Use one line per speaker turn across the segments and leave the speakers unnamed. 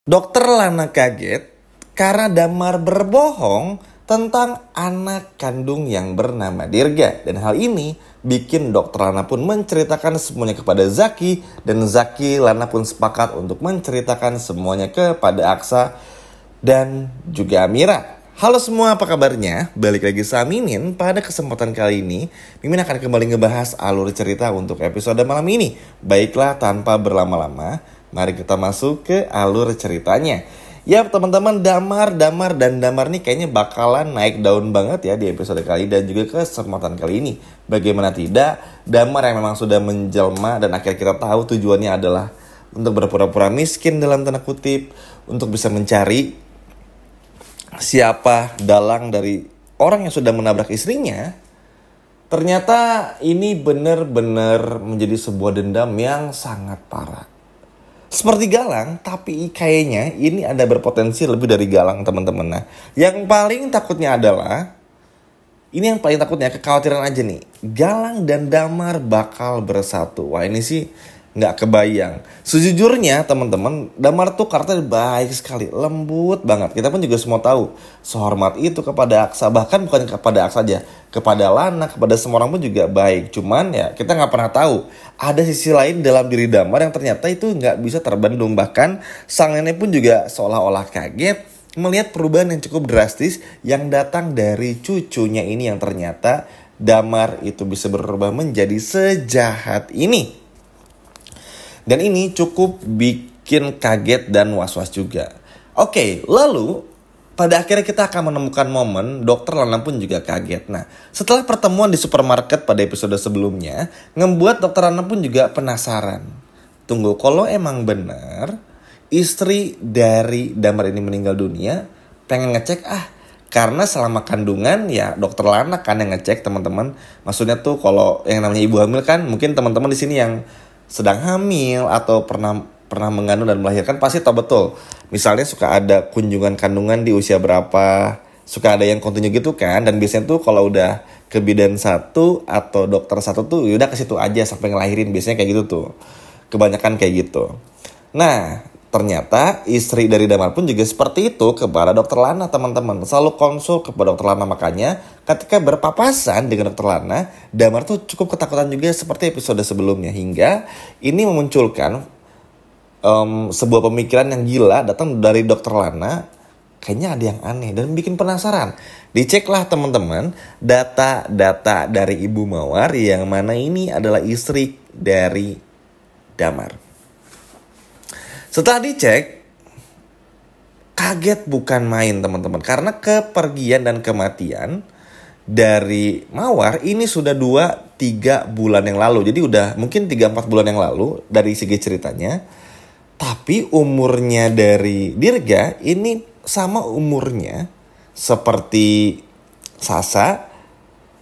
Dokter Lana kaget karena Damar berbohong tentang anak kandung yang bernama Dirga. Dan hal ini bikin Dokter Lana pun menceritakan semuanya kepada Zaki. Dan Zaki Lana pun sepakat untuk menceritakan semuanya kepada Aksa dan juga Amira. Halo semua, apa kabarnya? Balik lagi sama Mimin. Pada kesempatan kali ini Mimin akan kembali ngebahas alur cerita untuk episode malam ini. Baiklah, tanpa berlama-lama, mari kita masuk ke alur ceritanya. Ya teman-teman, Damar nih kayaknya bakalan naik daun banget ya di episode kali dan juga kesempatan kali ini. Bagaimana tidak, Damar yang memang sudah menjelma dan akhirnya kita tahu tujuannya adalah untuk berpura-pura miskin dalam tanda kutip, untuk bisa mencari siapa dalang dari orang yang sudah menabrak istrinya. Ternyata ini benar-benar menjadi sebuah dendam yang sangat parah. Seperti Galang, tapi kayaknya ini ada berpotensi lebih dari Galang, teman-teman. Nah, yang paling takutnya adalah, ini yang paling takutnya, kekhawatiran aja nih, Galang dan Damar bakal bersatu. Wah, ini sih nggak kebayang. Sejujurnya teman-teman, Damar tuh karakter baik sekali, lembut banget. Kita pun juga semua tahu sehormat itu kepada Aksa, bahkan bukan kepada Aksa aja, kepada Lana, kepada semua orang pun juga baik. Cuman ya kita nggak pernah tahu ada sisi lain dalam diri Damar yang ternyata itu nggak bisa terbendung. Bahkan sang nenek pun juga seolah-olah kaget melihat perubahan yang cukup drastis yang datang dari cucunya ini, yang ternyata Damar itu bisa berubah menjadi sejahat ini. Dan ini cukup bikin kaget dan was-was juga. Oke, lalu pada akhirnya kita akan menemukan momen Dokter Lana pun juga kaget. Nah, setelah pertemuan di supermarket pada episode sebelumnya, ngebuat Dokter Lana pun juga penasaran. Tunggu, kalau emang benar istri dari Damar ini meninggal dunia, pengen ngecek karena selama kandungan ya Dokter Lana kan yang ngecek, teman-teman. Maksudnya tuh kalau yang namanya ibu hamil kan, mungkin teman-teman di sini yang sedang hamil atau pernah mengandung dan melahirkan pasti tahu betul. Misalnya suka ada kunjungan kandungan di usia berapa, suka ada yang kontinu gitu kan. Dan biasanya tuh kalau udah ke bidan satu atau dokter satu tuh yaudah ke situ aja sampai ngelahirin, biasanya kayak gitu tuh. Kebanyakan kayak gitu. Nah, ternyata istri dari Damar pun juga seperti itu kepada Dokter Lana, teman-teman. Selalu konsul kepada Dokter Lana, makanya ketika berpapasan dengan Dokter Lana, Damar tuh cukup ketakutan juga seperti episode sebelumnya. Hingga ini memunculkan sebuah pemikiran yang gila datang dari Dokter Lana. Kayaknya ada yang aneh dan bikin penasaran. Diceklah teman-teman data-data dari Ibu Mawar yang mana ini adalah istri dari Damar. Setelah dicek, kaget bukan main teman-teman. Karena kepergian dan kematian dari Mawar ini sudah 2-3 bulan yang lalu. Jadi udah mungkin 3-4 bulan yang lalu dari segi ceritanya. Tapi umurnya dari Dirga ini sama umurnya seperti Sasa,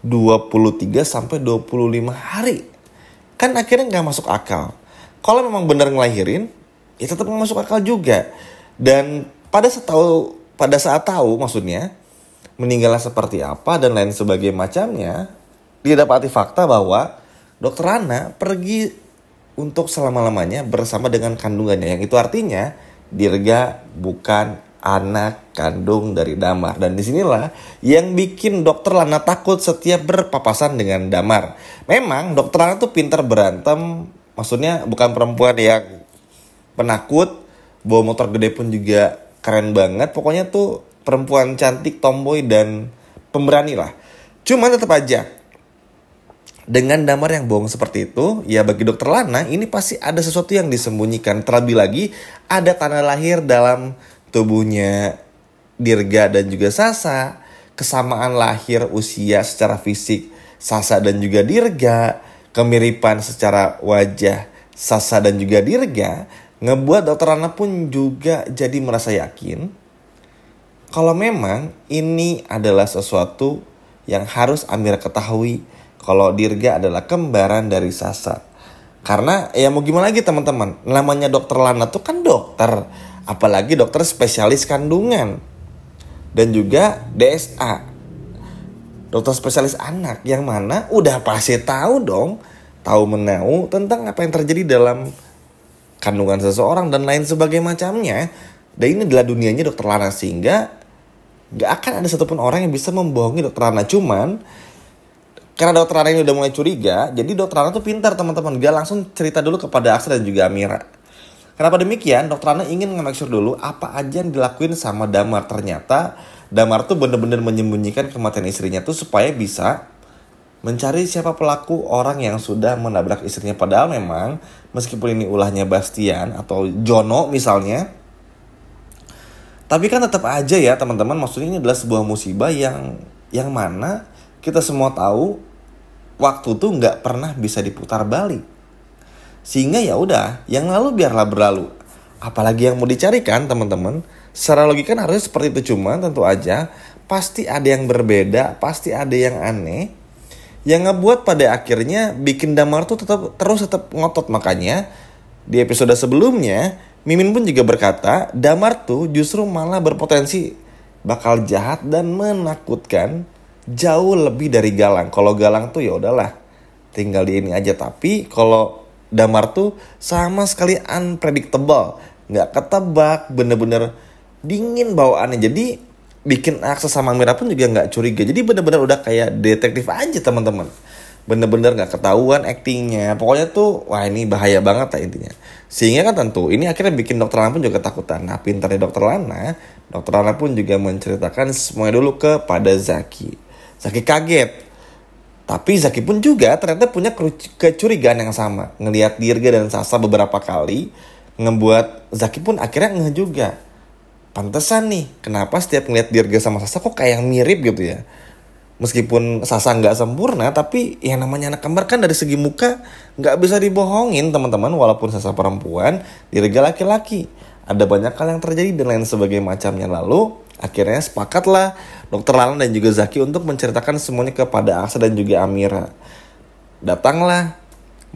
23-25 hari. Kan akhirnya gak masuk akal. Kalau memang benar ngelahirin, ya tetap masuk akal juga. Dan pada saat tahu maksudnya meninggalnya seperti apa dan lain sebagainya macamnya, didapati fakta bahwa Dokter Lana pergi untuk selama-lamanya bersama dengan kandungannya. Yang itu artinya Dirga bukan anak kandung dari Damar. Dan disinilah yang bikin Dokter Lana takut setiap berpapasan dengan Damar. Memang Dokter Lana tuh pintar berantem. Maksudnya bukan perempuan yang penakut, bawa motor gede pun juga keren banget. Pokoknya tuh perempuan cantik, tomboy, dan pemberani lah. Cuman tetap aja, dengan Damar yang bohong seperti itu, ya bagi Dokter Lana ini pasti ada sesuatu yang disembunyikan. Terlebih lagi, ada tanda lahir dalam tubuhnya Dirga dan juga Sasa. Kesamaan lahir usia secara fisik Sasa dan juga Dirga, kemiripan secara wajah Sasa dan juga Dirga, ngebuat Dokter Lana pun juga jadi merasa yakin kalau memang ini adalah sesuatu yang harus Amira ketahui, kalau Dirga adalah kembaran dari Sasa. Karena ya mau gimana lagi teman-teman, namanya Dokter Lana tuh kan dokter, apalagi dokter spesialis kandungan dan juga DSA, dokter spesialis anak, yang mana udah pasti tahu dong, tahu menau tentang apa yang terjadi dalam kandungan seseorang dan lain sebagainya macamnya. Dan ini adalah dunianya Dokter Lana, sehingga gak akan ada satupun orang yang bisa membohongi Dokter Lana. Cuman karena Dokter Lana ini udah mulai curiga, jadi Dokter Lana tuh pintar teman-teman, gak langsung cerita dulu kepada Aksa dan juga Amira. Kenapa demikian? Dokter Lana ingin nge-make sure dulu apa aja yang dilakuin sama Damar. Ternyata Damar tuh bener-bener menyembunyikan kematian istrinya tuh supaya bisa mencari siapa pelaku orang yang sudah menabrak istrinya. Padahal memang meskipun ini ulahnya Bastian atau Jono misalnya, tapi kan tetap aja ya teman-teman, maksudnya ini adalah sebuah musibah yang mana kita semua tahu waktu tuh nggak pernah bisa diputar balik. Sehingga ya udah, yang lalu biarlah berlalu. Apalagi yang mau dicarikan teman-teman, secara logika kan harusnya seperti itu. Cuma tentu aja pasti ada yang berbeda, pasti ada yang aneh, yang ngebuat pada akhirnya bikin Damar tuh tetap ngotot. Makanya di episode sebelumnya Mimin pun juga berkata Damar tuh justru malah berpotensi bakal jahat dan menakutkan jauh lebih dari Galang. Kalau Galang tuh ya udahlah, tinggal di ini aja. Tapi kalau Damar tuh sama sekali unpredictable, nggak ketebak, bener-bener dingin bawaannya. Jadi bikin Aksa sama Amira pun juga nggak curiga. Jadi bener-bener udah kayak detektif aja teman-teman. Bener-bener nggak ketahuan aktingnya. Pokoknya tuh wah ini bahaya banget lah intinya. Sehingga kan tentu ini akhirnya bikin Dokter Lana pun juga ketakutan. Nah pintarnya Dokter Lana pun juga menceritakan semuanya dulu kepada Zaki. Zaki kaget. Tapi Zaki pun juga ternyata punya kecurigaan yang sama. Ngelihat Dirga dan Sasa beberapa kali, ngebuat Zaki pun akhirnya ngeh juga. Pantesan nih, kenapa setiap ngelihat Dirga sama Sasa kok kayak mirip gitu ya. Meskipun Sasa nggak sempurna, tapi yang namanya anak kembar kan dari segi muka nggak bisa dibohongin teman-teman. Walaupun Sasa perempuan, Dirga laki-laki. Ada banyak hal yang terjadi dan lain sebagainya macamnya. Lalu akhirnya sepakatlah Dokter Lana dan juga Zaki untuk menceritakan semuanya kepada Aksa dan juga Amira. Datanglah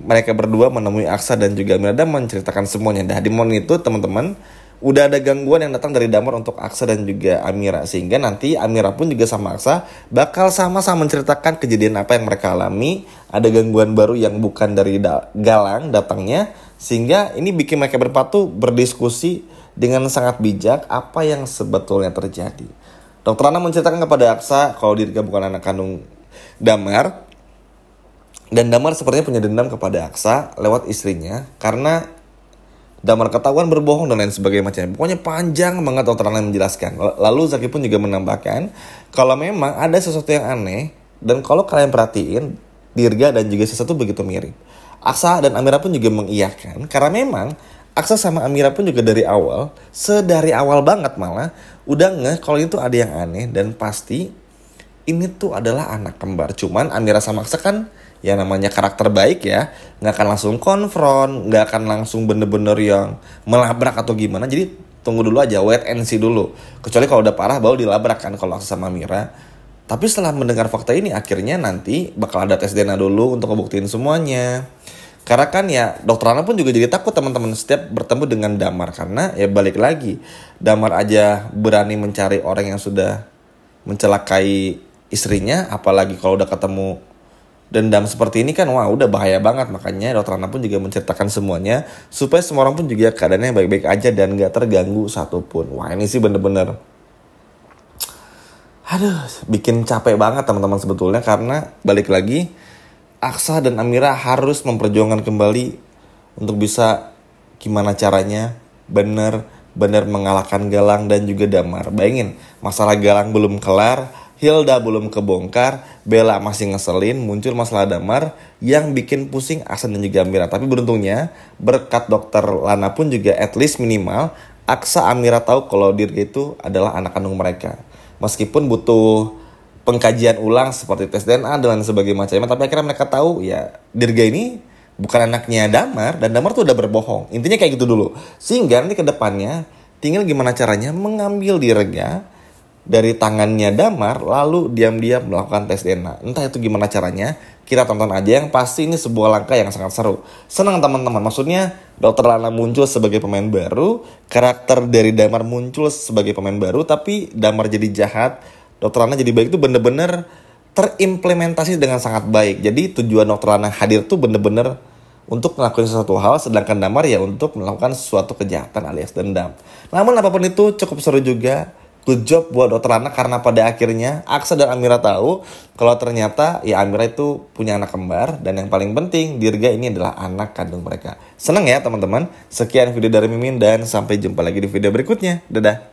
mereka berdua menemui Aksa dan juga Amira dan menceritakan semuanya. Nah di momen itu teman-teman udah ada gangguan yang datang dari Damar untuk Aksa dan juga Amira. Sehingga nanti Amira pun juga sama Aksa bakal sama-sama menceritakan kejadian apa yang mereka alami. Ada gangguan baru yang bukan dari Galang datangnya. Sehingga ini bikin mereka berempat tuh berdiskusi dengan sangat bijak apa yang sebetulnya terjadi. Dokter Lana menceritakan kepada Aksa kalau Dirga bukan anak kandung Damar. Dan Damar sepertinya punya dendam kepada Aksa lewat istrinya. Karena Damar ketahuan berbohong dan lain sebagainya macamnya. Pokoknya panjang banget Dokter Lana menjelaskan. Lalu Zaki pun juga menambahkan kalau memang ada sesuatu yang aneh. Dan kalau kalian perhatiin Dirga dan juga Sasa tuh begitu mirip. Aksa dan Amira pun juga mengiyakan. Karena memang Aksa sama Amira pun juga dari awal banget malah udah ngeh kalau itu ada yang aneh dan pasti ini tuh adalah anak kembar. Cuman Amira sama Aksa kan ya namanya karakter baik ya, nggak akan langsung konfront, nggak akan langsung bener-bener yang melabrak atau gimana. Jadi tunggu dulu aja, wait and see dulu. Kecuali kalau udah parah baru dilabrak kan kalau Aksa sama Amira. Tapi setelah mendengar fakta ini akhirnya nanti bakal ada tes DNA dulu untuk ngebuktiin semuanya. Karena kan ya Dokter Lana pun juga jadi takut teman-teman setiap bertemu dengan Damar. Karena ya balik lagi, Damar aja berani mencari orang yang sudah mencelakai istrinya. Apalagi kalau udah ketemu dendam seperti ini kan wah udah bahaya banget. Makanya Dokter Lana pun juga menceritakan semuanya supaya semua orang pun juga keadaannya baik-baik aja dan gak terganggu satupun. Wah ini sih bener-bener bikin capek banget teman-teman sebetulnya. Karena balik lagi Aksa dan Amira harus memperjuangkan kembali untuk bisa gimana caranya bener-bener mengalahkan Galang dan juga Damar. Bayangin, masalah Galang belum kelar, Hilda belum kebongkar, Bella masih ngeselin, muncul masalah Damar yang bikin pusing Aksa dan juga Amira. Tapi beruntungnya berkat Dokter Lana pun juga at least minimal Aksa Amira tahu kalau Dirga itu adalah anak kandung mereka. Meskipun butuh pengkajian ulang seperti tes DNA dan lain sebagainya macamnya, tapi akhirnya mereka tahu ya Dirga ini bukan anaknya Damar dan Damar tuh udah berbohong. Intinya kayak gitu dulu. Sehingga nanti ke depannya tinggal gimana caranya mengambil Dirga dari tangannya Damar lalu diam-diam melakukan tes DNA. Entah itu gimana caranya, kita tonton aja. Yang pasti ini sebuah langkah yang sangat seru. Senang teman-teman, maksudnya Dokter Lana muncul sebagai pemain baru, karakter dari Damar muncul sebagai pemain baru, tapi Damar jadi jahat, Dokter Lana jadi baik itu bener-bener terimplementasi dengan sangat baik. Jadi tujuan Dokter Lana hadir tuh bener-bener untuk melakukan sesuatu hal, sedangkan Damar ya untuk melakukan suatu kejahatan alias dendam. Namun apapun itu cukup seru juga. Good job buat Dokter Anak karena pada akhirnya Aksa dan Amira tahu kalau ternyata ya Amira itu punya anak kembar, dan yang paling penting Dirga ini adalah anak kandung mereka. Seneng ya teman-teman? Sekian video dari Mimin dan sampai jumpa lagi di video berikutnya. Dadah.